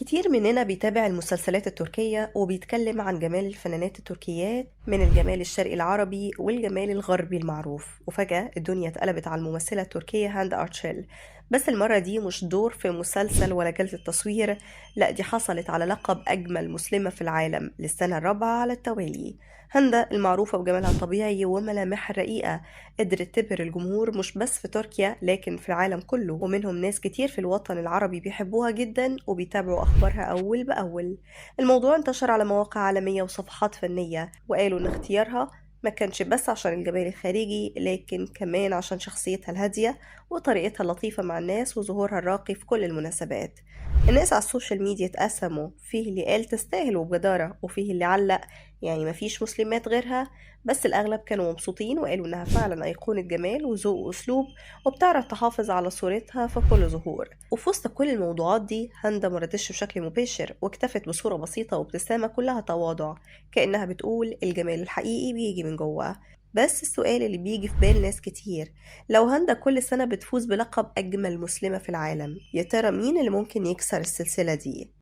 كتير مننا بيتابع المسلسلات التركية وبيتكلم عن جمال الفنانات التركيات من الجمال الشرقي العربي والجمال الغربي المعروف، وفجأة الدنيا اتقلبت على الممثلة التركية هاند أرتشيل. بس المرة دي مش دور في مسلسل ولا جلسة تصوير، لا دي حصلت على لقب أجمل مسلمة في العالم للسنة الرابعة على التوالي. هاندا المعروفة بجمالها الطبيعي وملامحها الرقيقة قدرت تبهر الجمهور مش بس في تركيا لكن في العالم كله، ومنهم ناس كتير في الوطن العربي بيحبوها جدا وبيتابعوا أخبارها أول بأول. الموضوع انتشر على مواقع عالمية وصفحات فنية، وقالوا إن اختيارها ما كانش بس عشان الجمال الخارجي لكن كمان عشان شخصيتها الهادية وطريقتها اللطيفة مع الناس وظهورها الراقي في كل المناسبات. الناس على السوشيال ميديا اتقسموا، فيه اللي قال تستاهل وبجدارة وفيه اللي علق يعني مفيش مسلمات غيرها، بس الأغلب كانوا مبسوطين وقالوا إنها فعلا أيقونة جمال وذوق وأسلوب وبتعرف تحافظ على صورتها في كل ظهور. وفي وسط كل الموضوعات دي هاندا مردتش بشكل مباشر واكتفت بصورة بسيطة وابتسامة كلها تواضع، كأنها بتقول الجمال الحقيقي بيجي من جوه. بس السؤال اللي بيجي في بال ناس كتير، لو هاندا كل سنة بتفوز بلقب أجمل مسلمة في العالم، يا ترى مين اللي ممكن يكسر السلسلة دي؟